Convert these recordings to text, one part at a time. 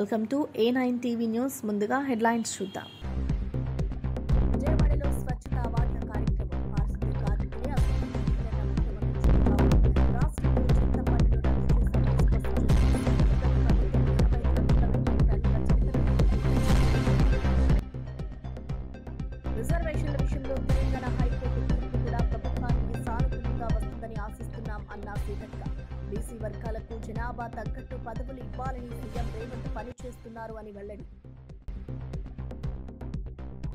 Welcome to A9 TV news. ముందుగా headlines చూద్దాం. విజయవాడలో స్వచ్ఛత అవార్డుల కార్యక్రమం. పారిశుద్ధ్య కార్మికులే రాష్ట్రంలో చెత్త పన్నులు రద్దు రిజర్వేషన్ల విషయంలో తెలంగాణ హైకోర్టు తీర్పు కూడా ప్రభుత్వానికి సానుకూలంగా వస్తుందని ఆశిస్తున్నాం అన్న సీతక్క. బీసీ వర్గాలకు జనాభా తగ్గట్టు పదవులు ఇవ్వాలని సీఎం రేవంత్ పనిచేస్తున్నారు అని వెల్లడి.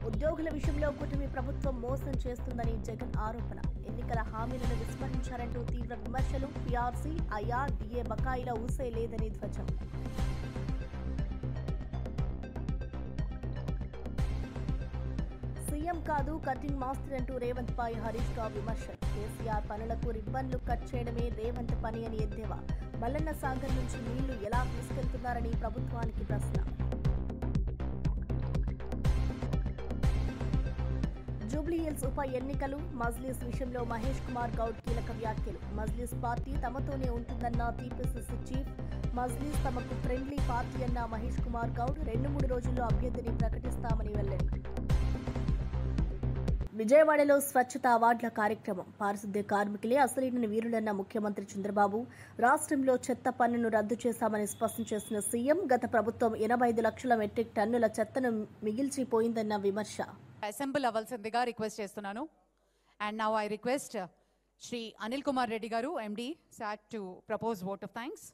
ఉద్యోగుల విషయంలో కూటమి ప్రభుత్వం మోసం చేస్తుందని జగన్ ఆరోపణ. ఎన్నికల హామీలను విస్మరించారంటూ తీవ్ర విమర్శలు. పీఆర్సీ, ఐఆర్, డిఏ బకాయిల ఊసే లేదని ధ్వజం. సీఎం కాదు కటింగ్ మాస్టర్ అంటూ రేవంత్ పై హరీష్ రావు విమర్శలు. కేసీఆర్ పనులకు రిబ్బన్లు కట్ చేయడమే రేవంత్ పని అని ఎద్దేవా. మల్లన్న సాగర్ నుంచి నీళ్లు ఎలా తీసుకెళ్తున్నారని ప్రభుత్వానికి ప్రశ్న. జూబ్లీహిల్స్ ఉప ఎన్నికలు. మజ్లిస్ విషయంలో మహేష్ కుమార్ గౌడ్ కీలక వ్యాఖ్యలు. మజ్లిస్ పార్టీ తమతోనే ఉంటుందన్న టీపీసీసీ చీఫ్. మజ్లిస్ తమకు ఫ్రెండ్లీ పార్టీ అన్న మహేష్ కుమార్ గౌడ్. 2-3 రోజుల్లో అభ్యర్థిని ప్రకటిస్తామని వెల్లడి. విజయవాడలో స్వచ్ఛత అవార్డుల కార్యక్రమం. పారిశుద్ధ్య కార్మికులే అసలైన వీరులన్న ముఖ్యమంత్రి చంద్రబాబు. రాష్ట్రంలో చెత్త పన్నును రద్దు చేశామని స్పష్టం చేసిన సీఎం. గత ప్రభుత్వం 85 లక్షల మెట్రిక్ టన్నుల చెత్తను మిగిల్చిపోయిందన్న విమర్శ. అసెంబ్లీ అవ్వాల్సిందిగా రిక్వెస్ట్ చేస్తున్నాను. And now I request Shri Anil Kumar Reddy గారు, MD, sought to propose vote of thanks.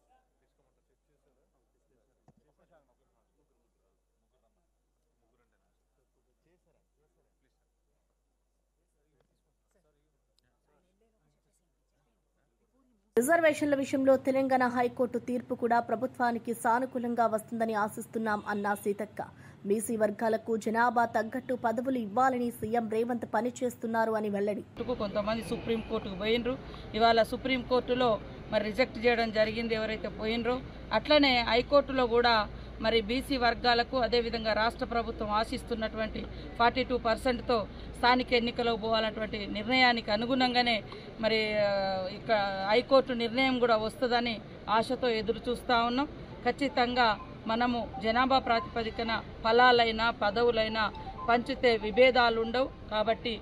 రిజర్వేషన్ల విషయంలో తెలంగాణ హైకోర్టు తీర్పు కూడా ప్రభుత్వానికి సానుకూలంగా వస్తుందని ఆశిస్తున్నాం అన్న సీతక్క. బీసీ వర్గాలకు జనాభా తగ్గట్టు పదవులు ఇవ్వాలని సీఎం రేవంత్ పనిచేస్తున్నారు అని వెల్లడి. కొంతమంది సుప్రీంకోర్టుకు పోయినరు. ఇవాళ సుప్రీంకోర్టులో మరి రిజెక్ట్ చేయడం జరిగింది ఎవరైతే పోయినరో. అట్లనే హైకోర్టులో కూడా మరి బీసీ వర్గాలకు అదేవిధంగా రాష్ట్ర ప్రభుత్వం ఆశిస్తున్నటువంటి 42%తో స్థానిక ఎన్నికలకు పోవాలన్నటువంటి నిర్ణయానికి అనుగుణంగానే మరి ఇక హైకోర్టు నిర్ణయం కూడా వస్తుందని ఆశతో ఎదురు చూస్తూ ఉన్నాం. ఖచ్చితంగా మనము జనాభా ప్రాతిపదికన ఫలాలైనా పదవులైనా పంచితే విభేదాలు ఉండవు. కాబట్టి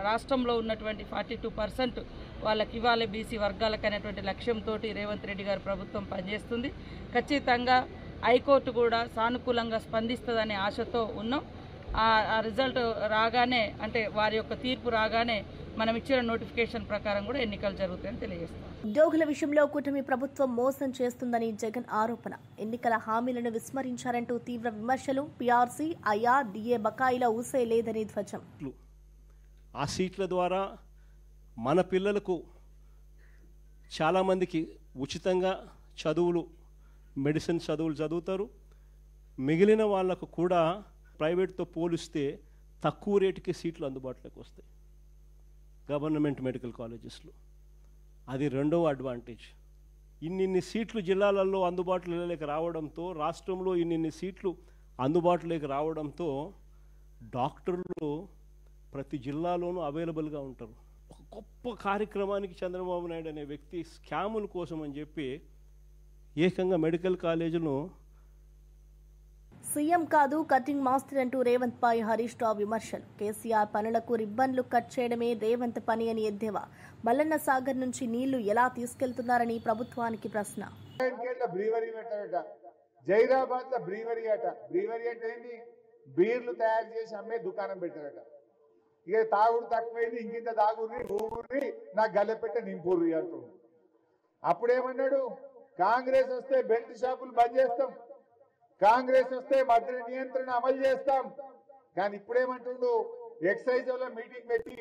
రాష్ట్రంలో ఉన్నటువంటి 42% వాళ్ళకి ఇవ్వాలి బీసీ వర్గాలకు అనేటువంటి లక్ష్యంతో రేవంత్ రెడ్డి గారి ప్రభుత్వం పనిచేస్తుంది. ఖచ్చితంగా హైకోర్టు కూడా సానుకూలంగా స్పందిస్తుందనే ఆశతో ఉన్నాం. ఆ రిజల్ట్ రాగానే, అంటే వారి యొక్క తీర్పు రాగానే మనం ఇచ్చిన నోటిఫికేషన్ ప్రకారం కూడా ఎన్నికలు జరుగుతాయని తెలియజేస్తాం. ఉద్యోగుల విషయంలో కూటమి ప్రభుత్వం మోసం చేస్తుందని జగన్ ఆరోపణ. ఎన్నికల హామీలను విస్మరించారంటూ తీవ్ర విమర్శలు. పీఆర్సీ, ఐఆర్, డిఏ బకాయిల ఊసే లేదని ధ్వజం. ఆ సీట్ల ద్వారా మన పిల్లలకు చాలామందికి ఉచితంగా చదువులు, మెడిసిన్ చదువులు చదువుతారు. మిగిలిన వాళ్లకు కూడా ప్రైవేట్తో పోలిస్తే తక్కువ రేటుకి సీట్లు అందుబాటులోకి వస్తాయి గవర్నమెంట్ మెడికల్ కాలేజెస్లో. అది రెండవ అడ్వాంటేజ్. ఇన్నిన్ని సీట్లు జిల్లాలలో అందుబాటులోకి రావడంతో, రాష్ట్రంలో ఇన్నిన్ని సీట్లు అందుబాటులోకి రావడంతో డాక్టర్లు ప్రతి జిల్లాలోనూ అవైలబుల్గా ఉంటారు. ఒక గొప్ప కార్యక్రమానికి చంద్రబాబు నాయుడు అనే వ్యక్తి స్కాముల కోసం అని చెప్పి ఏకంగా మెడికల్ కాలేజీను. సీఎం కాదు కటింగ్ మాస్టర్ అంటూ రేవంత్ పై హరీష్ రావు విమర్శలు. కేసీఆర్ పనులకు రిబ్బన్లు కట్ చేయడమే రేవంత్ పని అని ఎద్దేవా. మల్లన్న సాగర్ నుంచి నీళ్లు ఎలా తీసుకెళ్తున్నారని ప్రభుత్వానికి ప్రశ్న. జైరాబాద్ లో బ్రీవరీ అట. బ్రీవరీ అంటే ఏంటి? బీర్లు తయారు చేసి అమ్మే దుకాణం పెట్టారట. ఇక తాగుడు తక్కువైంది, ఇంకింత తాగుర్రి ఊగుర్రి నా గల్లెపెట్ట నింపుర్రి అంటుండు. అప్పుడేమన్నాడు? కాంగ్రెస్ వస్తే బెల్ట్ షాపులు బంద్ చేస్తాం, కాంగ్రెస్ వస్తే మద్య నియంత్రణ అమలు చేస్తాం. కానీ ఇప్పుడేమంటుండు? ఎక్సైజ్ లో మీటింగ్ పెట్టి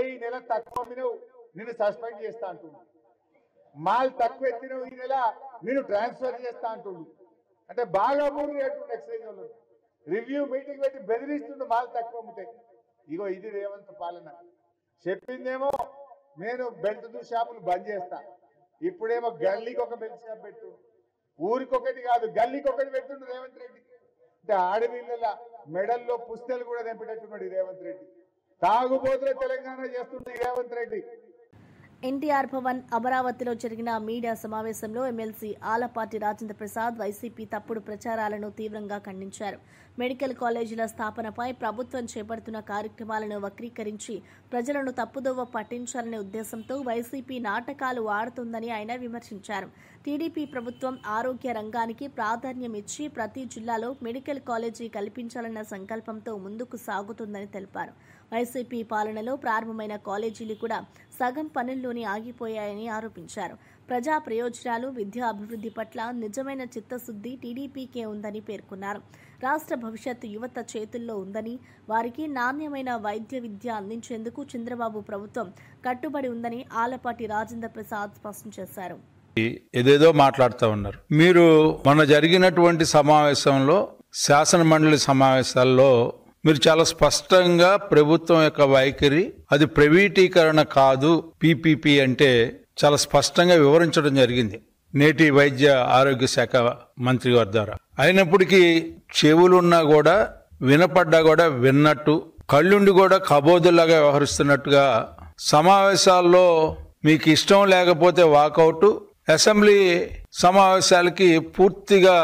ఈ నెల తక్కువ అమ్మినవు నిన్ను సస్పెండ్ చేస్తా అంటుండు. మాల్ తక్కువ ఎత్తినవు ఈ నెల నేను ట్రాన్స్ఫర్ చేస్తా అంటుండు. అంటే బాగా మూడు అంటుండు. ఎక్సైజ్ లో రివ్యూ మీటింగ్ పెట్టి బెదిరిస్తుండు మాల్ తక్కువ అమ్మితే. ఇగో ఇది రేవంత్ పాలన. చెప్పిందేమో నేను బెల్ట్ షాపులు బంద్ చేస్తా, ఇప్పుడేమో గల్లీకి ఒక బెల్ట్ షాప్ పెట్టు. ఊరికొకటి కాదు, గల్లీకి ఒకటి పెడుతుండు రేవంత్ రెడ్డి. అంటే ఆడపిల్లల మెడల్లో పుస్తలు కూడా తెంపేటట్టున్నాడు రేవంత్ రెడ్డి. తాగుబోతుల తెలంగాణ చేస్తుంది రేవంత్ రెడ్డి. ఎన్టీఆర్ భవన్ అమరావతిలో జరిగిన మీడియా సమావేశంలో ఎమ్మెల్సీ ఆలపాటి రాజేంద్ర ప్రసాద్ వైసీపీ తప్పుడు ప్రచారాలను తీవ్రంగా ఖండించారు. మెడికల్ కాలేజీల స్థాపనపై ప్రభుత్వం చేపడుతున్న కార్యక్రమాలను వక్రీకరించి ప్రజలను తప్పుదోవ పట్టించాలనే ఉద్దేశంతో వైసీపీ నాటకాలు ఆడుతుందని ఆయన విమర్శించారు. టీడీపీ ప్రభుత్వం ఆరోగ్య రంగానికి ప్రాధాన్యం ఇచ్చి ప్రతి జిల్లాలో మెడికల్ కాలేజీ కల్పించాలన్న సంకల్పంతో ముందుకు సాగుతుందని తెలిపారు. వైసీపీ పాలనలో ప్రారంభమైన కాలేజీలు కూడా సగం పనుల్లోనే ఆగిపోయాయని ఆరోపించారు. ప్రజా ప్రయోజనాలు, విద్యా అభివృద్ధి పట్ల నిజమైన చిత్తశుద్ధి టీడీపీకే ఉందని పేర్కొన్నారు. రాష్ట్ర భవిష్యత్తు యువత చేతుల్లో ఉందని, వారికి నాణ్యమైన వైద్య విద్య అందించేందుకు చంద్రబాబు ప్రభుత్వం కట్టుబడి ఉందని ఆలపాటి రాజేంద్ర ప్రసాద్ స్పష్టం చేశారు. ఏదేదో మాట్లాడుతూ ఉన్నారు. మీరు మొన్న జరిగినటువంటి సమావేశంలో, శాసన మండలి సమావేశాల్లో మీరు చాలా స్పష్టంగా ప్రభుత్వం యొక్క వైఖరి అది ప్రైవేటీకరణ కాదు, పీపీపీ అంటే చాలా స్పష్టంగా వివరించడం జరిగింది నేటి వైద్య ఆరోగ్య శాఖ మంత్రి గారి ద్వారా. అయినప్పటికీ చెవులున్నా కూడా, వినపడ్డా కూడా విన్నట్టు, కళ్ళుండి కూడా కబోదులాగా వ్యవహరిస్తున్నట్టుగా సమావేశాల్లో మీకు ఇష్టం లేకపోతే వాకౌట్, అసెంబ్లీ సమావేశాలకి పూర్తిగా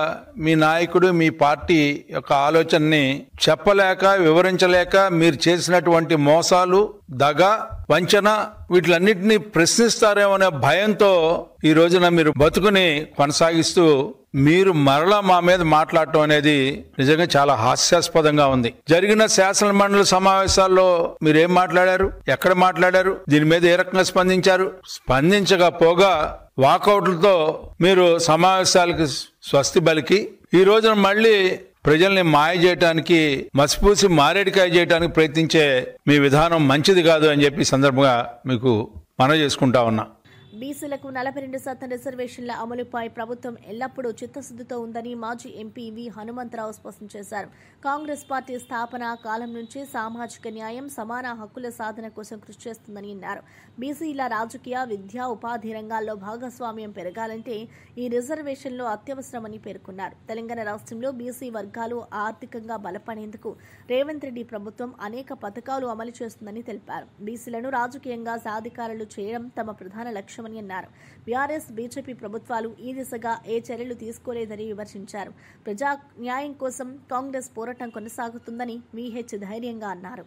మీ నాయకుడు, మీ పార్టీ యొక్క ఆలోచనని చెప్పలేక, వివరించలేక మీరు చేసినటువంటి మోసాలు, దగ, వంచన వీటిలన్నింటినీ ప్రశ్నిస్తారేమో అనే భయంతో ఈ రోజున మీరు బతుకుని కొనసాగిస్తూ మీరు మరలా మా మీద మాట్లాడటం అనేది నిజంగా చాలా హాస్యాస్పదంగా ఉంది. జరిగిన శాసన మండలి సమావేశాల్లో మీరేం మాట్లాడారు, ఎక్కడ మాట్లాడారు, దీని మీద ఏ రకంగా స్పందించారు? స్పందించకపోగా వాకౌట్లతో మీరు సమావేశాలకు స్వస్తి పలికి ఈ రోజున మళ్ళీ ప్రజల్ని మాయ చేయడానికి, మసిపూసి మారేడికాయ చేయడానికి ప్రయత్నించే మీ విధానం మంచిది కాదు అని చెప్పి సందర్భంగా మీకు మనవి చేసుకుంటా ఉన్నా. బీసీలకు 42% రిజర్వేషన్ల అమలుపై ప్రభుత్వం ఎల్లప్పుడూ చిత్తశుద్ధితో ఉందని మాజీ ఎంపీ వి హనుమంతరావు స్పష్టం చేశారు. కాంగ్రెస్ పార్టీ స్థాపన కాలం నుంచి సామాజిక న్యాయం, సమాన హక్కుల సాధన కోసం కృషి చేస్తుందని అన్నారు. బీసీల రాజకీయ, విద్యా, ఉపాధి రంగాల్లో భాగస్వామ్యం పెరగాలంటే ఈ రిజర్వేషన్లు అత్యవసరమని పేర్కొన్నారు. తెలంగాణ రాష్ట్రంలో బీసీ వర్గాలు ఆర్థికంగా బలపడేందుకు రేవంత్ రెడ్డి ప్రభుత్వం అనేక పథకాలు అమలు చేస్తుందని తెలిపారు. బీసీలను రాజకీయంగా సాధికారులు చేయడం తమ ప్రధాన లక్ష్యం అన్నారు. బీఆర్ఎస్, బీజేపీ ప్రభుత్వాలు ఈ దిశగా ఏ చర్యలు తీసుకోలేదని విమర్శించారు. ప్రజా న్యాయం కోసం కాంగ్రెస్ పోరాటం కొనసాగుతుందని వీహెచ్ ధైర్యంగా అన్నారు.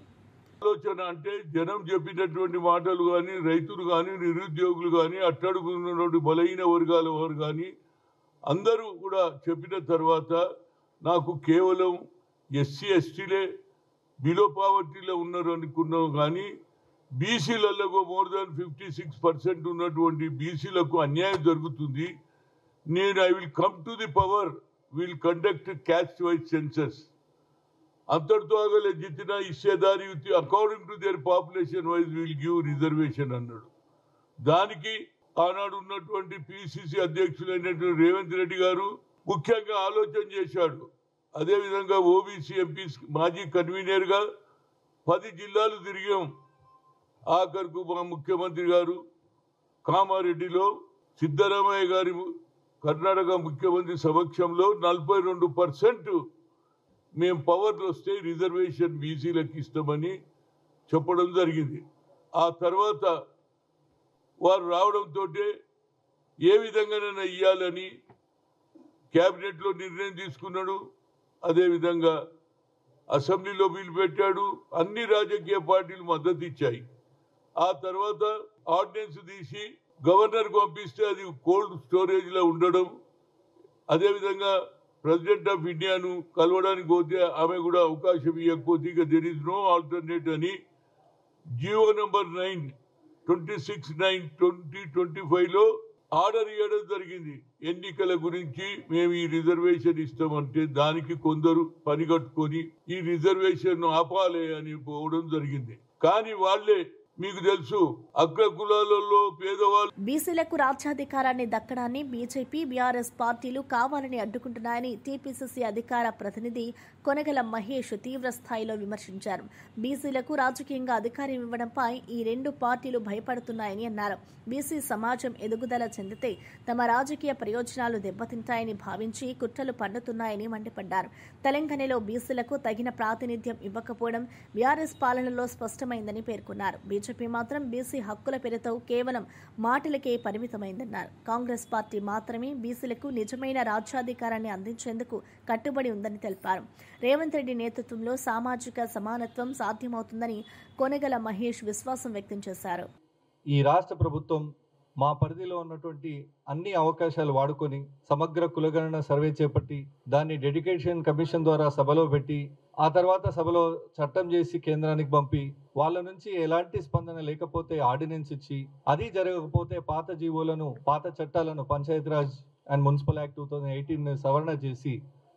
ఆలోచన అంటే జనం చెప్పినటువంటి మాటలు కానీ, రైతులు కానీ, నిరుద్యోగులు కానీ, అట్టడుగున్నటువంటి బలహీన వర్గాల వారు కానీ అందరూ కూడా చెప్పిన తర్వాత నాకు కేవలం ఎస్సీ ఎస్టీలే బిలో పావర్టీలో ఉన్నారు అనుకున్నాం. కానీ బీసీలలో మోర్ దాన్ 56% ఉన్నటువంటి బీసీలకు అన్యాయం జరుగుతుంది. నేను I will come to the power, will conduct caste wise census. అంతటితో ఆగలే, జితినా ఇచ్చేదారి according to their population wise will give reservation అన్నాడు. దానికి ఆనాడు ఉన్నటువంటి పిసిసి అధ్యక్షులైనటువంటి రేవంత్ రెడ్డి గారు ముఖ్యంగా ఆలోచన చేశాడు. అదేవిధంగా ఓబీసీ ఎంపీ మాజీ కన్వీనర్గా 10 జిల్లాలు తిరిగాం. ఆఖరుకు మా ముఖ్యమంత్రి గారు కామారెడ్డిలో సిద్ధరామయ్య గారి కర్ణాటక ముఖ్యమంత్రి సమక్షంలో 42% మేము పవర్లు వస్తే రిజర్వేషన్ బీసీలకు ఇస్తామని చెప్పడం జరిగింది. ఆ తర్వాత వారు రావడంతో ఏ విధంగానైనా ఇవ్వాలని క్యాబినెట్లో నిర్ణయం తీసుకున్నాడు. అదేవిధంగా అసెంబ్లీలో బిల్లు పెట్టాడు. అన్ని రాజకీయ పార్టీలు మద్దతు ఇచ్చాయి. ఆ తర్వాత ఆర్డినెన్స్ తీసి గవర్నర్కి పంపిస్తే అది కోల్డ్ స్టోరేజ్లో ఉండడం, అదేవిధంగా ప్రెసిడెంట్ ఆఫ్ ఇండియాను కలవడానికి పోతే ఆమె కూడా అవకాశం ఇవ్వకపోతే ఇక దెర్ ఈజ్ నో ఆల్టర్నేట్ అని జియో నెంబర్ 9 26/9/2025లో ఆర్డర్ ఇవ్వడం జరిగింది. ఎన్నికల గురించి మేము ఈ రిజర్వేషన్ ఇస్తామంటే దానికి కొందరు పనిగట్టుకొని ఈ రిజర్వేషన్ ఆపాలి అని పోవడం జరిగింది. కానీ వాళ్ళే మీకు తెలుసు అగ్ర కులాలలో పేదవాళ్ళు బీసీలకు రాజ్యాధికారాన్ని దక్కడాన్ని బీజేపీ, బీఆర్ఎస్ పార్టీలు కావాలని అడ్డుకుంటున్నాయని టీపీసీసీ అధికార ప్రతినిధి కొనగల మహేష్ తీవ్ర స్థాయిలో విమర్శించారు. బీసీలకు రాజకీయంగా అధికారం ఇవ్వడంపై ఈ రెండు పార్టీలు భయపడుతున్నాయని అన్నారు. బీసీ సమాజం ఎదుగుదల చెందితే తమ రాజకీయ ప్రయోజనాలు దెబ్బతింటాయని భావించి కుట్రలు పన్నుతున్నాయని మండిపడ్డారు. తెలంగాణలో బీసీలకు తగిన ప్రాతినిధ్యం ఇవ్వకపోవడం బీఆర్ఎస్ పాలనలో స్పష్టమైందని పేర్కొన్నారు. బీజేపీ బీజేపీ మాత్రం బీసీ హక్కుల పేరుతో కేవలం మాటలకే పరిమితమైందన్నారు. కాంగ్రెస్ పార్టీ మాత్రమే బీసీలకు నిజమైన రాజ్యాధికారాన్ని అందించేందుకు కట్టుబడి ఉందని తెలిపారు. రేవంత్ రెడ్డి నేతృత్వంలో సామాజిక సమానత్వం సాధ్యమవుతుందని కొనగల మహేష్ విశ్వాసం వ్యక్తం చేశారు. ఈ రాష్ట్ర ప్రభుత్వం మా పరిధిలో ఉన్నటువంటి అన్ని అవకాశాలు వాడుకొని సమగ్ర కులగణన సర్వే చేపట్టి దాన్ని డెడికేషన్ కమిషన్ ద్వారా సభలో పెట్టి ఆ తర్వాత సభలో చట్టం చేసి కేంద్రానికి పంపి వాళ్ళ నుంచి ఎలాంటి స్పందన లేకపోతే ఆర్డినెన్స్ ఇచ్చి అది జరగకపోతే పాత జీవోలను పాత చట్టాలను పంచాయతీరాజ్ అండ్ మున్సిపల్ యాక్ట్ 2018 సవరణ చేసి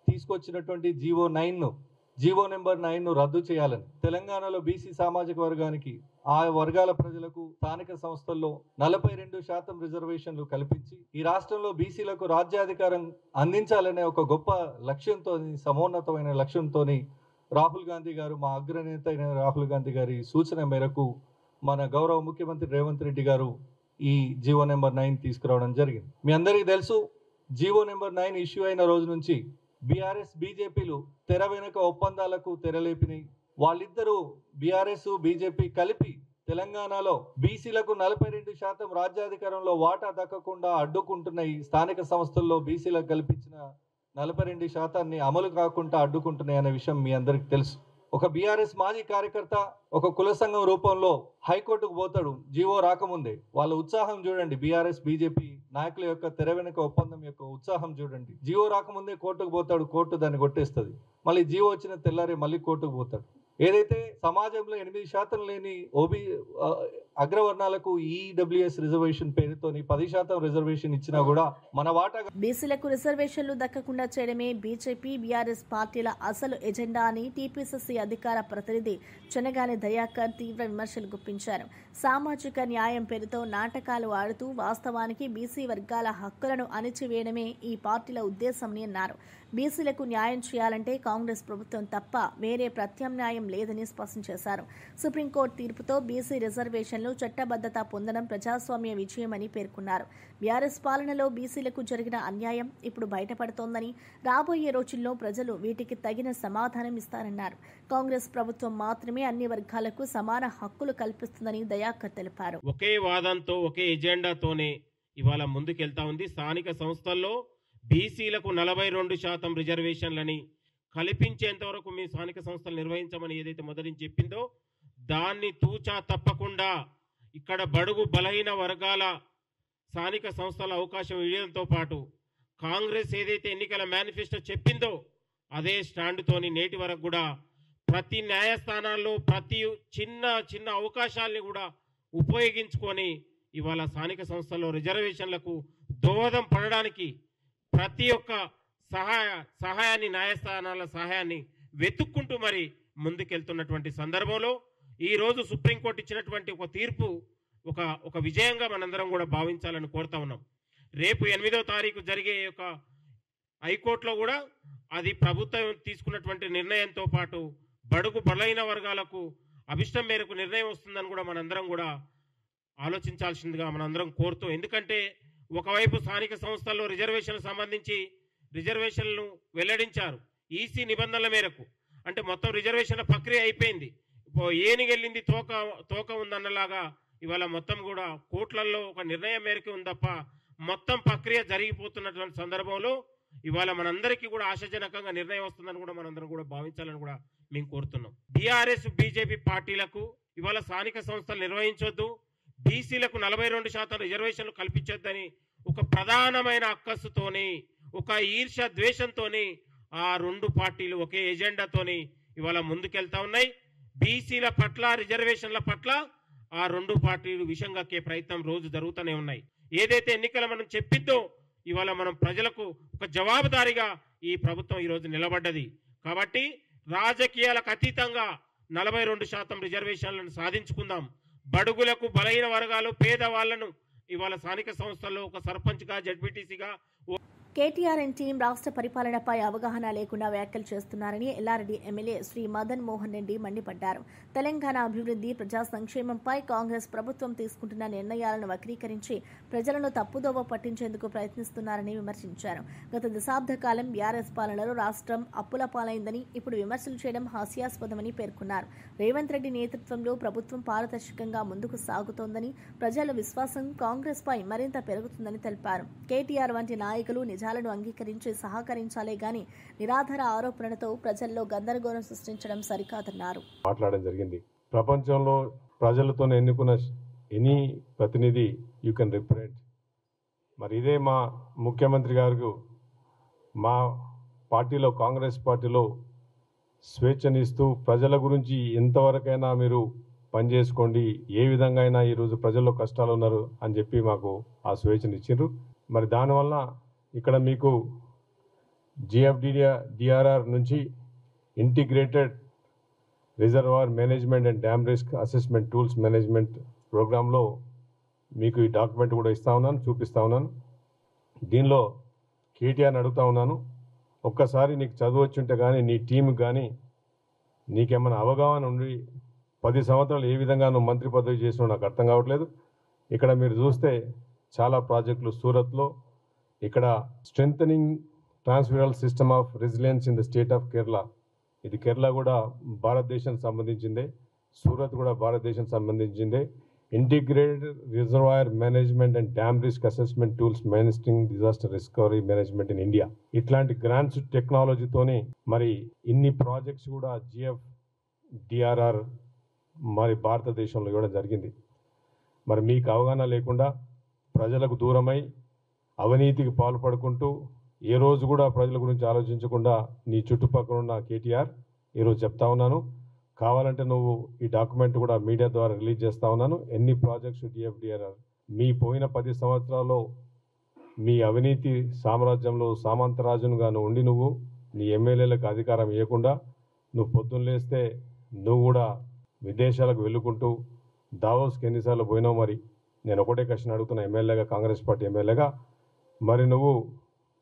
తీసుకొచ్చినటువంటి జీవో నెంబర్ 9ను రద్దు చేయాలని తెలంగాణలో బీసీ సామాజిక వర్గానికి ఆ వర్గాల ప్రజలకు స్థానిక సంస్థల్లో 42% రిజర్వేషన్లు కల్పించి ఈ రాష్ట్రంలో బీసీలకు రాజ్యాధికారం అందించాలనే ఒక గొప్ప లక్ష్యంతో సమోన్నతమైన లక్ష్యంతో రాహుల్ గాంధీ గారు మా అగ్రనేత అయిన రాహుల్ గాంధీ గారి సూచన మేరకు మన గౌరవ ముఖ్యమంత్రి రేవంత్ రెడ్డి గారు ఈ జీవో నెంబర్ 9 తీసుకురావడం జరిగింది. మీ అందరికీ తెలుసు, జీవో నెంబర్ 9 ఇష్యూ అయిన రోజు నుంచి బీఆర్ఎస్ బీజేపీలు తెర వెనుక ఒప్పందాలకు తెరలేపినాయి. వాళ్ళిద్దరూ బీఆర్ఎస్ బీజేపీ కలిపి తెలంగాణలో బీసీలకు 42% రాజ్యాధికారంలో వాటా దక్కకుండా అడ్డుకుంటున్నాయి. స్థానిక సంస్థల్లో బీసీలకు కల్పించిన 42% అమలు కాకుండా అడ్డుకుంటున్నాయి అనే విషయం మీ అందరికి తెలుసు. ఒక బీఆర్ఎస్ మాజీ కార్యకర్త ఒక కుల సంఘం రూపంలో హైకోర్టుకు పోతాడు జీవో రాకముందే. వాళ్ళ ఉత్సాహం చూడండి, బీఆర్ఎస్ బీజేపీ నాయకుల యొక్క తెర వెనుక ఒప్పందం యొక్క ఉత్సాహం చూడండి. జీవో రాకముందే కోర్టుకు పోతాడు, కోర్టు దాన్ని కొట్టేస్తుంది. మళ్ళీ జీవో వచ్చిన తెల్లారి మళ్ళీ కోర్టుకు పోతాడు. ఏదైతే సమాజంలో 8% లేని అగ్రవర్ణాలకు ఈడబ్ల్యూఎస్ రిజర్వేషన్ పేరుతోని 10% రిజర్వేషన్ ఇచ్చినా కూడా మన వాటా బీసీలకు రిజర్వేషన్లు దక్కకుండా చేయడమే బీజేపీ బీఆర్ఎస్ పార్టీల అసలు ఎజెండా అని టీపీసీసీ అధికార ప్రతినిధి చెనగాని దయాకర్ తీవ్ర విమర్శలు గుప్పించారు. సామాజిక న్యాయం పేరుతో నాటకాలు ఆడుతూ వాస్తవానికి బీసీ వర్గాల హక్కులను అణిచివేయడమే ఈ పార్టీల ఉద్దేశమని అన్నారు. బీసీలకు న్యాయం చేయాలంటే కాంగ్రెస్ ప్రభుత్వం తప్ప వేరే ప్రత్యామ్నాయం లేదని స్పష్టం చేశారు. సుప్రీంకోర్టు తీర్పుతో బీసీ రిజర్వేషన్లు చట్టబద్ధత పొందడం ప్రజాస్వామ్య విజయమని పేర్కొన్నారు. బీఆర్ఎస్ పాలనలో బీసీలకు జరిగిన అన్యాయం ఇప్పుడు బయటపడుతోందని, రాబోయే రోజుల్లో ప్రజలు వీటికి తగిన సమాధానం ఇస్తారన్నారు. కాంగ్రెస్ ప్రభుత్వం మాత్రమే అన్ని వర్గాలకు సమాన హక్కులు కల్పిస్తుందని దయాకర్ తెలిపారు. ఒకే వాదంతో ఒకే ఎజెండాతోనే ఇవాళ ముందుకెళ్తా ఉంది. స్థానిక సంస్థల్లో బీసీలకు 42% రిజర్వేషన్లని కల్పించేంత వరకు మీ స్థానిక సంస్థలు నిర్వహించమని ఏదైతే మొదటి చెప్పిందో దాన్ని తూచా తప్పకుండా ఇక్కడ బడుగు బలహీన వర్గాల స్థానిక సంస్థల అవకాశం ఇవ్వడంతో పాటు కాంగ్రెస్ ఏదైతే ఎన్నికల మేనిఫెస్టో చెప్పిందో అదే స్టాండ్తోని నేటి వరకు కూడా ప్రతి న్యాయస్థానాల్లో ప్రతి చిన్న అవకాశాలని కూడా ఉపయోగించుకొని ఇవాళ స్థానిక సంస్థల్లో రిజర్వేషన్లకు దోహదం పడడానికి ప్రతి ఒక్క సహాయాన్ని న్యాయస్థానాల సహాయాన్ని వెతుక్కుంటూ మరి ముందుకెళ్తున్నటువంటి సందర్భంలో ఈరోజు సుప్రీంకోర్టు ఇచ్చినటువంటి ఒక తీర్పు ఒక విజయంగా మనందరం కూడా భావించాలని కోరుతా ఉన్నాం. రేపు 8వ తారీఖు జరిగే ఒక హైకోర్టులో కూడా అది ప్రభుత్వం తీసుకున్నటువంటి నిర్ణయంతో పాటు బడుగు బలైన వర్గాలకు అభిష్టం మేరకు నిర్ణయం వస్తుందని కూడా మనందరం కూడా ఆలోచించాల్సిందిగా మనందరం కోరుతూ, ఎందుకంటే ఒకవైపు స్థానిక సంస్థల్లో రిజర్వేషన్లకు సంబంధించి రిజర్వేషన్లను వెల్లడించారు ఈసీ నిబంధనల మేరకు. అంటే మొత్తం రిజర్వేషన్ల ప్రక్రియ అయిపోయింది. ఏనిగెళ్ళింది తోక ఉందన్నలాగా ఇవాళ మొత్తం కూడా కోర్టులలో ఒక నిర్ణయం మేరకు ఉంది తప్ప మొత్తం ప్రక్రియ జరిగిపోతున్నటువంటి సందర్భంలో ఇవాళ మనందరికీ కూడా ఆశాజనకంగా నిర్ణయం వస్తుందని కూడా మనందరం కూడా భావించాలని కూడా మేము కోరుతున్నాం. బీఆర్ఎస్ బీజేపీ పార్టీలకు ఇవాళ స్థానిక సంస్థలు నిర్వహించొద్దు, బీసీలకు 42% రిజర్వేషన్లు కల్పించొద్దని ఒక ప్రధానమైన అక్కసుతోని ఒక ఈర్ష్య ద్వేషంతోని ఆ రెండు పార్టీలు ఒకే ఎజెండాతోని ఇవాళ ముందుకెళ్తా ఉన్నాయి. బీసీల పట్ల రిజర్వేషన్ల పట్ల ఆ రెండు పార్టీలు విషం కక్కే ప్రయత్నం రోజు జరుగుతూనే ఉన్నాయి. ఏదైతే ఎన్నికల మనం చెప్పిందో ఇవాళ మనం ప్రజలకు ఒక జవాబుదారీగా ఈ ప్రభుత్వం ఈరోజు నిలబడ్డది. కాబట్టి రాజకీయాలకు అతీతంగా 42% రిజర్వేషన్లను సాధించుకుందాం. బడుగులకు బలహీన వర్గాలు పేదవాళ్లను ఇవాళ స్థానిక సంస్థల్లో ఒక సర్పంచ్గా జడ్పీటీసీగా కేటీఆర్ అండ్ టీం రాష్ట్ర పరిపాలనపై అవగాహన లేకుండా వ్యాఖ్యలు చేస్తున్నారని ఎల్లారెడ్డి ఎమ్మెల్యే శ్రీ మదన్ మోహన్ రెడ్డి మండిపడ్డారు. తెలంగాణ అభివృద్ధి, ప్రజా సంక్షేమంపై కాంగ్రెస్ ప్రభుత్వం తీసుకుంటున్న నిర్ణయాలను వక్రీకరించి ప్రజలను తప్పుదోవ పట్టించేందుకు ప్రయత్నిస్తున్నారని విమర్శించారు. గత దశాబ్ద కాలం బీఆర్ఎస్ పాలనలో రాష్ట్రం అప్పుల పాలైందని, ఇప్పుడు విమర్శలు చేయడం హాస్యాస్పదమని పేర్కొన్నారు. రేవంత్ రెడ్డి నేతృత్వంలో ప్రభుత్వం పారదర్శకంగా ముందుకు సాగుతోందని, ప్రజల విశ్వాసం కాంగ్రెస్ పై మరింత పెరుగుతుందని తెలిపారు. కేటీఆర్ వంటి నాయకులు నిజాలను అంగీకరించి సహకరించాలే గాని నిరాధార ఆరోపణలతో ప్రజల్లో గందరగోళం సృష్టించడం సరికాదన్నారు. మాట్లాడడం జరిగింది. ప్రపంచంలో ప్రజలతో ఎన్నుకున్న ఎనీ ప్రతినిధి యూ కెన్ రిప్రజెంట్. మరి ఇదే మా ముఖ్యమంత్రి గారు మా పార్టీలో, కాంగ్రెస్ పార్టీలో స్వేచ్ఛనిస్తూ ప్రజల గురించి ఎంతవరకైనా మీరు పనిచేసుకోండి, ఏ విధంగా అయినా ఈరోజు ప్రజల్లో కష్టాలు ఉన్నారు అని చెప్పి మాకు ఆ స్వేచ్ఛనిచ్చారు. మరి దానివల్ల ఇక్కడ మీకు జిఎఫ్డిఆర్ఆర్ నుంచి integrated reservoir management and dam risk assessment tools management ప్రోగ్రాంలో మీకు ఈ డాక్యుమెంట్ కూడా ఇస్తా ఉన్నాను, చూపిస్తా ఉన్నాను. దీనిలో కేటీఆర్ని అడుగుతా ఉన్నాను, ఒక్కసారి నీకు చదువు వచ్చి ఉంటే కానీ, నీ టీంకి కానీ నీకేమైనా అవగాహన ఉండి 10 సంవత్సరాలు ఏ విధంగా నువ్వు మంత్రి పదవి చేసినావు నాకు అర్థం కావట్లేదు. ఇక్కడ మీరు చూస్తే చాలా ప్రాజెక్టులు సూరత్లో, ఇక్కడ strengthening transferal system of resilience in the state of Kerala, ఇది కేరళ కూడా భారతదేశానికి సంబంధించిందే, సూరత్ కూడా భారతదేశానికి సంబంధించిందే. Integrated reservoir management and dam risk assessment tools managing disaster recovery management in India, ఇట్లాంటి గ్రాంట్స్ టెక్నాలజీతోని మరి ఇన్ని ప్రాజెక్ట్స్ కూడా జిఎఫ్డిఆర్ఆర్ మరి భారతదేశంలో ఇవ్వడం జరిగింది. మరి మీకు అవగాహన లేకుండా ప్రజలకు దూరమై అవినీతికి పాల్పడుకుంటూ ఏ రోజు కూడా ప్రజల గురించి ఆలోచించకుండా నీ చుట్టుపక్కల ఉన్న కేటీఆర్ ఈరోజు చెప్తా ఉన్నాను, కావాలంటే నువ్వు ఈ డాక్యుమెంట్ కూడా మీడియా ద్వారా రిలీజ్ చేస్తా ఉన్నాను. ఎన్ని ప్రాజెక్ట్స్ జిఎఫ్డిఆర్ఆర్ మీ పోయిన 10 సంవత్సరాల్లో మీ అవినీతి సామ్రాజ్యంలో సామంతరాజునుగా నువ్వు ఉండి నువ్వు నీ ఎమ్మెల్యేలకు అధికారం ఇవ్వకుండా నువ్వు పొద్దున్న లేస్తే నువ్వు కూడా విదేశాలకు వెళ్ళుకుంటూ దావోస్కి ఎన్నిసార్లు పోయినావు. మరి నేను ఒకటే క్వశ్చన్ అడుగుతున్నా, ఎమ్మెల్యేగా, కాంగ్రెస్ పార్టీ ఎమ్మెల్యేగా, మరి నువ్వు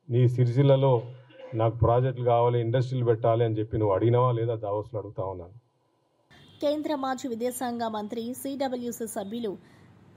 నీ సిరిసిల్లలో నాకు ప్రాజెక్టులు కావాలి, ఇండస్ట్రీలు పెట్టాలి అని చెప్పి నువ్వు అడిగినావా లేదా దావోస్లో అడుగుతా ఉన్నాను. కేంద్ర మాజీ విదేశాంగ మంత్రి సిడబ్ల్యూసీ సభ్యులు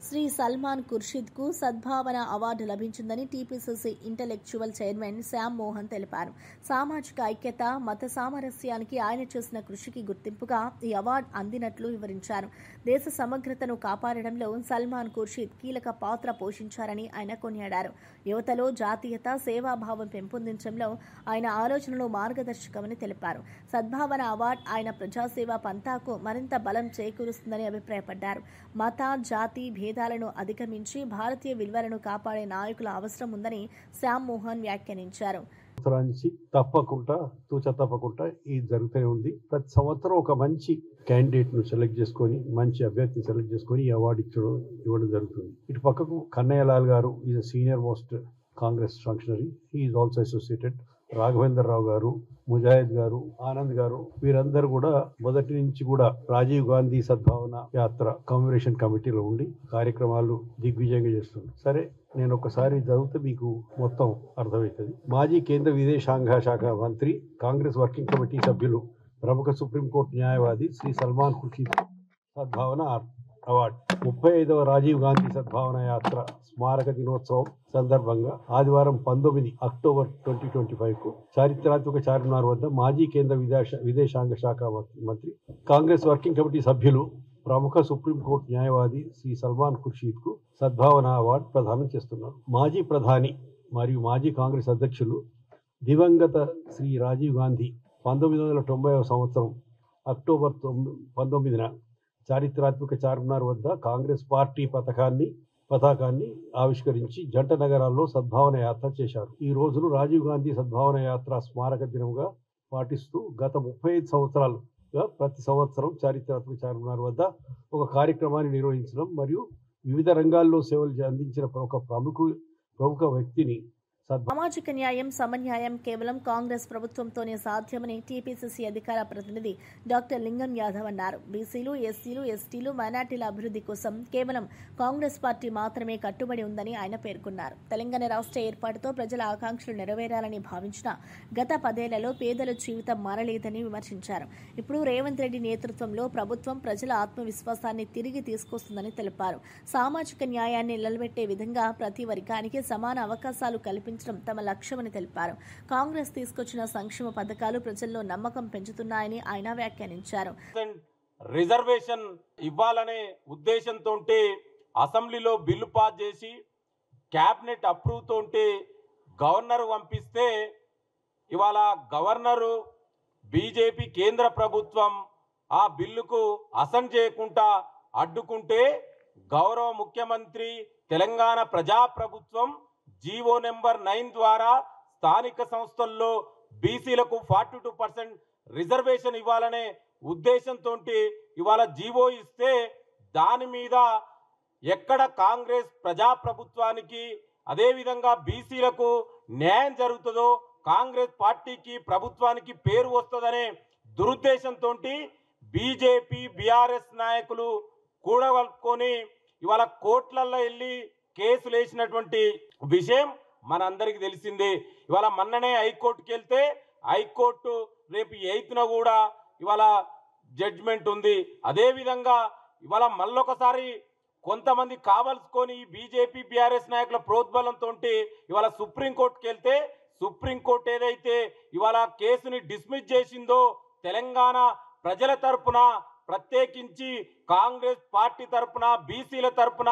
శ్రీ సల్మాన్ ఖుర్షీద్కు సద్భావన అవార్డు లభించిందని TPCC intellectual chairman Shyam Mohan తెలిపారు. సామాజిక ఐక్యత, మత సామరస్యానికి ఆయన చేసిన కృషికి గుర్తింపుగా ఈ అవార్డు అందినట్లు వివరించారు. దేశ సమగ్రతను కాపాడడంలో సల్మాన్ ఖుర్షీద్ కీలక పాత్ర పోషించారని ఆయన కొనియాడారు. యువతలో జాతీయత, సేవాభావం పెంపొందించడంలో ఆయన ఆలోచనలు మార్గదర్శకమని తెలిపారు. సద్భావన అవార్డు ఆయన ప్రజాసేవ పంతాకు మరింత బలం చేకూరుస్తుందని అభిప్రాయపడ్డారు. మత, జాతి భేదాలను అధిగమించి భారతీయ విలువలను కాపాడే నాయకుల అవసరం ఉందని శ్యామ్ మోహన్ వ్యాఖ్యానించారు. తప్పకుండా ఇది జరుగుతూనే ఉంది. ప్రతి సంవత్సరం ఒక మంచి క్యాండిడేట్ను సెలెక్ట్ చేసుకొని, మంచి అభ్యర్థిని సెలెక్ట్ చేసుకొని ఈ అవార్డు ఇవ్వడం జరుగుతుంది. ఇటు పక్కకు కన్నయ్య లాల్ గారు is senior most Congress functionary, is also associated. Raghavendra Rao గారు, ముజాహిద్ గారు, ఆనంద్ గారు, వీరందరూ కూడా మొదటి నుంచి కూడా రాజీవ్ గాంధీ సద్భావన యాత్ర కమ్యూనికేషన్ కమిటీలో ఉండి కార్యక్రమాలు దిగ్విజయంగా చేస్తున్నారు. సరే, నేను ఒకసారి చదివితే మీకు మొత్తం అర్థమవుతుంది. మాజీ కేంద్ర విదేశాంగ శాఖ మంత్రి, కాంగ్రెస్ వర్కింగ్ కమిటీ సభ్యులు, ప్రముఖ సుప్రీంకోర్టు న్యాయవాది శ్రీ సల్మాన్ ఖుర్షీద్ సద్భావన అవార్డు 35వ రాజీవ్ గాంధీ సద్భావన యాత్ర స్మారక దినోత్సవం సందర్భంగా ఆదివారం 19 అక్టోబర్ 2025కు చారిత్రాత్మక చార్మినార్ వద్ద మాజీ కేంద్ర విదేశాంగ శాఖ మంత్రి, కాంగ్రెస్ వర్కింగ్ కమిటీ సభ్యులు, ప్రముఖ సుప్రీంకోర్టు న్యాయవాది శ్రీ సల్మాన్ ఖుర్షీద్కు సద్భావన అవార్డు ప్రదానం చేస్తున్నారు. మాజీ ప్రధాని మరియు మాజీ కాంగ్రెస్ అధ్యక్షులు దివంగత శ్రీ రాజీవ్ గాంధీ 1990వ సంవత్సరం అక్టోబర్ 19న చారిత్రాత్మక చార్మినార్ వద్ద కాంగ్రెస్ పార్టీ పతాకాన్ని ఆవిష్కరించి జంట నగరాల్లో సద్భావన యాత్ర చేశారు. ఈ రోజును రాజీవ్ గాంధీ సద్భావన యాత్ర స్మారక దినంగా పాటిస్తూ గత 35 సంవత్సరాలుగా ప్రతి సంవత్సరం చారిత్రాత్మక చార్మినార్ వద్ద ఒక కార్యక్రమాన్ని నిర్వహించడం మరియు వివిధ రంగాల్లో సేవలు అందించిన ఒక ప్రముఖ వ్యక్తిని సామాజిక న్యాయం సమన్యాయం కేవలం కాంగ్రెస్ ప్రభుత్వంతోనే సాధ్యమని టీపీసీసీ అధికార ప్రతినిధి డాక్టర్ లింగం యాదవ్ అన్నారు. బీసీలు, ఎస్సీలు, ఎస్టీలు, మైనార్టీల అభివృద్ధి కోసం కేవలం కాంగ్రెస్ పార్టీ మాత్రమే కట్టుబడి ఉందని ఆయన పేర్కొన్నారు. తెలంగాణ రాష్ట్ర ఏర్పాటుతో ప్రజల ఆకాంక్షలు నెరవేరాలని భావించిన గత 10 ఏళ్లలో పేదల జీవితం మారలేదని విమర్శించారు. ఇప్పుడు రేవంత్ రెడ్డి నేతృత్వంలో ప్రభుత్వం ప్రజల ఆత్మవిశ్వాసాన్ని తిరిగి తీసుకొస్తుందని తెలిపారు. సామాజిక న్యాయాన్ని నిలబెట్టే విధంగా ప్రతి వర్గానికి సమాన అవకాశాలు కల్పించడం తమ లక్ష్యమని తెలిపారు. కాంగ్రెస్ తీసుకొచ్చిన సంక్షేమ పథకాలు ప్రజల్లో నమ్మకం పెంచుతున్నాయని ఆయన వ్యాఖ్యానించారు. రిజర్వేషన్ ఇవ్వాలనే ఉద్దేశంతో అసెంబ్లీలో బిల్లు పాస్ చేసి క్యాబినెట్ అప్రూవ్ తోటి గవర్నర్ పంపిస్తే ఇవాళ గవర్నరు బీజేపీ కేంద్ర ప్రభుత్వం ఆ బిల్లుకు అసెంట్ చేయకుండా అడ్డుకుంటే గౌరవ ముఖ్యమంత్రి తెలంగాణ ప్రజాప్రభుత్వం జీవో నెంబర్ 9 ద్వారా స్థానిక సంస్థల్లో బీసీలకు 42% రిజర్వేషన్ ఇవ్వాలనే ఉద్దేశంతో ఇవాళ జీవో ఇస్తే దాని మీద ఎక్కడ కాంగ్రెస్ ప్రజాప్రభుత్వానికి అదేవిధంగా బీసీలకు న్యాయం జరుగుతుందో కాంగ్రెస్ పార్టీకి ప్రభుత్వానికి పేరు వస్తుందనే దురుద్దేశంతో బీజేపీ బీఆర్ఎస్ నాయకులు కూడగలుపుకొని ఇవాళ కోర్టులలో వెళ్ళి కేసులు వేసినటువంటి విషయం మనందరికీ తెలిసిందే. ఇవాళ మొన్ననే హైకోర్టుకి వెళ్తే హైకోర్టు రేపు 8న కూడా ఇవాళ జడ్జిమెంట్ ఉంది. అదేవిధంగా ఇవాళ మళ్ళొకసారి కొంతమంది కావలసుకొని బీజేపీ బీఆర్ఎస్ నాయకుల ప్రోద్బలంతో ఇవాళ సుప్రీంకోర్టుకి వెళ్తే సుప్రీంకోర్టు ఏదైతే ఇవాళ కేసుని డిస్మిస్ చేసిందో తెలంగాణ ప్రజల తరపున ప్రత్యేకించి కాంగ్రెస్ పార్టీ తరపున బీసీల తరపున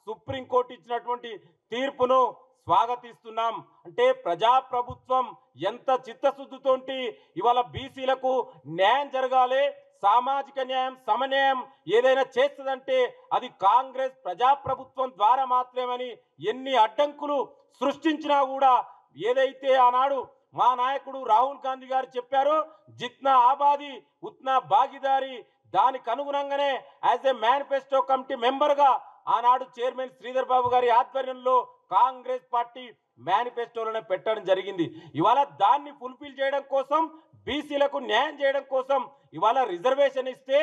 సుప్రీంకోర్టు ఇచ్చినటువంటి తీర్పును స్వాగతిస్తున్నాం. అంటే ప్రజాప్రభుత్వం ఎంత చిత్తశుద్ధితోటి ఇవాళ బీసీలకు న్యాయం జరగాలి, సామాజిక న్యాయం సమన్యాయం ఏదైనా చేస్తుందంటే అది కాంగ్రెస్ ప్రజాప్రభుత్వం ద్వారా మాత్రమేమని ఎన్ని అడ్డంకులు సృష్టించినా కూడా ఏదైతే ఆనాడు మా నాయకుడు రాహుల్ గాంధీ గారు చెప్పారో జిత్నా ఆబాది ఉత్నా భాగీదారి, దానికి అనుగుణంగానే యాజ్ ఏ మేనిఫెస్టో కమిటీ మెంబర్గా ఆనాడు చైర్మన్ శ్రీధర్ బాబు గారి ఆధ్వర్యంలో కాంగ్రెస్ పార్టీ మేనిఫెస్టోలోనే పెట్టడం జరిగింది. ఇవాళ దాన్ని ఫుల్ఫిల్ చేయడం కోసం బీసీలకు న్యాయం చేయడం కోసం ఇవాళ రిజర్వేషన్ ఇస్తే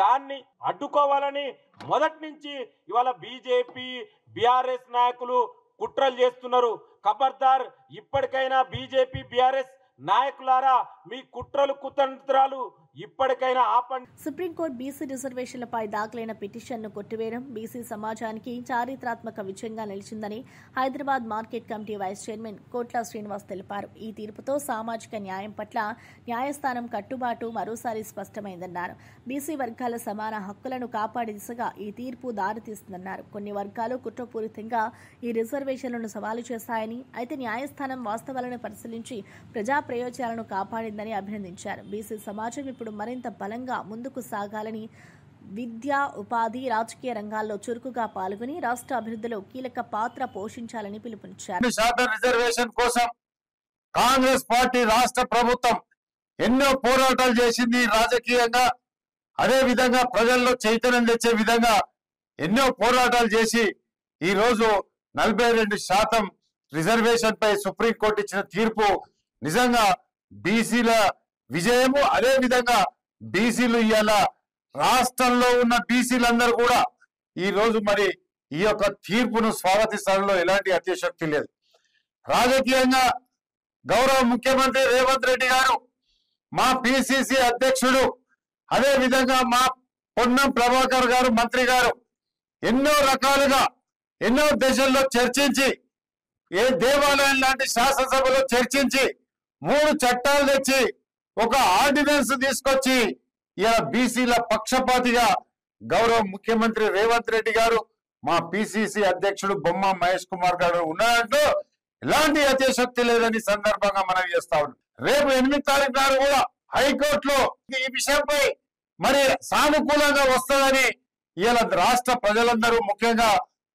దాన్ని అడ్డుకోవాలని మొదటి నుంచి ఇవాళ బీజేపీ బీఆర్ఎస్ నాయకులు కుట్రలు చేస్తున్నారు. ఖబర్దార్, ఇప్పటికైనా బీజేపీ బీఆర్ఎస్ నాయకులారా మీ కుట్రలు కుతంత్రాలు ఇప్పటికైనా ఆపండి. సుప్రీంకోర్టు బీసీ రిజర్వేషన్లపై దాఖలైన పిటిషన్ను కొట్టివేయడం బీసీ సమాజానికి చారిత్రాత్మక విజయంగా నిలిచిందని Hyderabad market committee vice chairman Kotla Srinivas తెలిపారు. ఈ తీర్పుతో సామాజిక న్యాయం పట్ల న్యాయస్థానం కట్టుబాటు మరోసారి స్పష్టమైందన్నారు. బీసీ వర్గాల సమాన హక్కులను కాపాడే దిశగా ఈ తీర్పు దారితీస్తుందన్నారు. కొన్ని వర్గాలు కుట్రపూరితంగా ఈ రిజర్వేషన్లను సవాలు చేశాయని, అయితే న్యాయస్థానం వాస్తవాలను పరిశీలించి ప్రజా ప్రయోజనాలను కాపాడిందని అభినందించారు. బీసీ సమాజం ఇప్పుడు మరింత బలంగా ముందుకు సాగాలని, విద్య, ఉపాధి, రాజకీయ రంగాల్లో చురుకుగా పాల్గొని రాష్ట్ర అభివృద్ధిలో కీలక పాత్ర పోషించాలని పిలుపునిచ్చారు. రిజర్వేషన్ కోసం కాంగ్రెస్ పార్టీ రాష్ట్ర ప్రభుత్వం ఎన్నో పోరాటాలు చేసింది. రాజకీయంగా అదే విధంగా ప్రజల్లో చైతన్యం తెచ్చే విధంగా ఎన్నో పోరాటాలు చేసి ఈ రోజు 42% రిజర్వేషన్ పై సుప్రీంకోర్టు ఇచ్చిన తీర్పు నిజంగా బీసీల విజయము. అదే విధంగా బీసీలు ఇవాళ రాష్ట్రంలో ఉన్న బీసీలందరూ కూడా ఈ రోజు మరి ఈ యొక్క తీర్పును స్వాగతించడంలో ఎలాంటి అతిశక్తి లేదు. రాజకీయంగా గౌరవ ముఖ్యమంత్రి రేవంత్ రెడ్డి గారు, మా పిసిసి అధ్యక్షుడు, అదే విధంగా మా పొన్నం ప్రభాకర్ గారు మంత్రి గారు ఎన్నో రకాలుగా ఎన్నో దశల్లో చర్చించి, ఏ దేవాలయం లాంటి శాసనసభలో చర్చించి 3 చట్టాలు తెచ్చి ఒక ఆర్డినెన్స్ తీసుకొచ్చి ఇలా బీసీల పక్షపాతిగా గౌరవ ముఖ్యమంత్రి రేవంత్ రెడ్డి గారు, మా పిసిసి అధ్యక్షుడు బొమ్మ మహేష్ కుమార్ గారు ఉన్నారంటూ ఎలాంటి అతిశక్తి లేదని సందర్భంగా మనం చేస్తా ఉన్నాం. రేపు 8 తారీఖు నాడు కూడా హైకోర్టులో ఈ విషయంపై మరి సానుకూలంగా వస్తుందని ఇలా రాష్ట్ర ప్రజలందరూ ముఖ్యంగా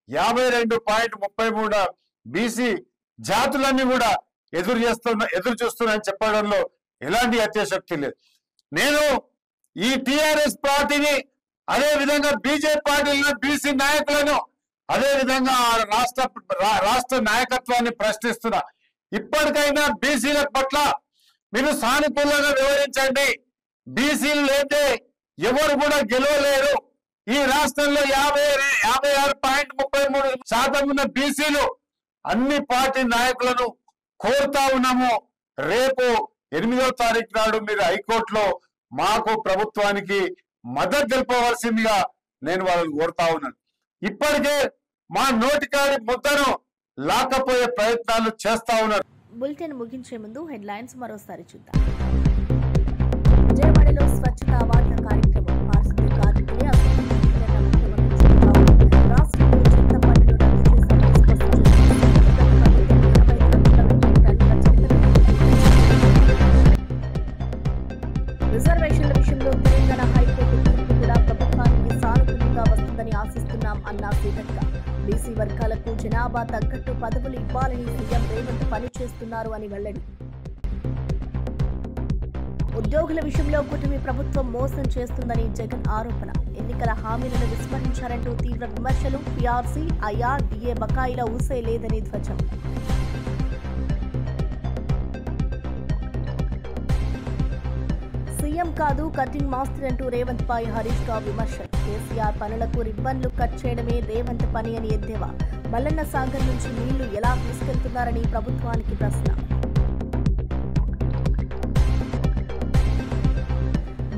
52.33 బీసీ జాతులన్నీ కూడా ఎదురు చూస్తున్నాయని చెప్పడంలో ఎలాంటి అత్యశక్తి లేదు. నేను ఈ టిఆర్ఎస్ పార్టీని, అదే విధంగా బీజేపీ పార్టీలను, బీసీ నాయకులను, అదే విధంగా రాష్ట్ర నాయకత్వాన్ని ప్రశ్నిస్తున్నా. ఇప్పటికైనా బీసీల పట్ల మీరు సానుకూలంగా వివరించండి. బీసీలు లేతే ఎవరు కూడా గెలవలేరు. ఈ రాష్ట్రంలో 56.33% ఉన్న బీసీలు అన్ని పార్టీ నాయకులను కోరుతా ఉన్నాము. రేపు 8వ తారీఖు నాడు మీరు హైకోర్టులో మాకు ప్రభుత్వానికి మద్దతు తెలుపవలసిందిగా నేను వాళ్ళని కోరుతా ఉన్నాను. ఇప్పటికే మా నోటికాడి ముద్దను లాకపోయే ప్రయత్నాలు చేస్తా ఉన్నారు. బులెటిన్ ముగించే ముందు హెడ్లైన్స్ మరోసారి చూద్దాం. విజయవాడలో స్వచ్ఛత అవార్డుల కార్యక్రమం. పారిశుద్ధ్య కార్మికులే రాష్ట్రంలో చెత్త పన్నులు రద్దు చేశామని స్పష్టం చేశారు. రిజర్వేషన్ల విషయంలో తెలంగాణ హైకోర్టు తీర్పు కూడా ప్రభుత్వానికి సానుకూలంగా వస్తుందని ఆశిస్తున్నాం అన్న సీతక్క. బీసీ వర్గాలకు జనాభా తగ్గట్టు పదవులు ఇవ్వాలని సీఎం రేవంత్ పనిచేస్తున్నారు అని వెల్లడి. ఉద్యోగుల విషయంలో కూటమి ప్రభుత్వం మోసం చేస్తుందని జగన్ ఆరోపణ. ఎన్నికల హామీలను విస్మరించారంటూ తీవ్ర విమర్శలు. పీఆర్సీ, ఐఆర్, డిఏ బకాయిల ఊసే లేదని ధ్వజం. సీఎం కాదు కటింగ్ మాస్టర్ అంటూ రేవంత్ పై హరీష్ రావు విమర్శలు. కేసీఆర్ పనులకు రిబ్బన్లు కట్ చేయడమే రేవంత్ పని అని ఎద్దేవా. మల్లన్న సాగర్ నుంచి నీళ్లు ఎలా తీసుకెళ్తున్నారని ప్రభుత్వానికి ప్రశ్న.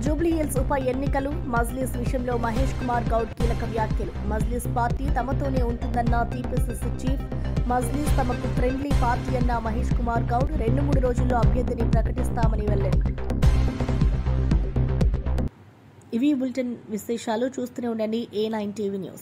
జూబ్లీహిల్స్ ఉప ఎన్నికలు. మజ్లిస్ విషయంలో మహేష్ కుమార్ గౌడ్ కీలక వ్యాఖ్యలు. మజ్లిస్ పార్టీ తమతోనే ఉంటుందన్న టీపీసీసీ చీఫ్. మజ్లిస్ తమకు ఫ్రెండ్లీ పార్టీ అన్న మహేష్ కుమార్ గౌడ్. 2-3 రోజుల్లో అభ్యర్థిని ప్రకటిస్తామని వెల్లడి. ఇవి బులెటిన్ విశేషాలు. చూస్తూనే ఉండండి A9 టీవీ న్యూస్.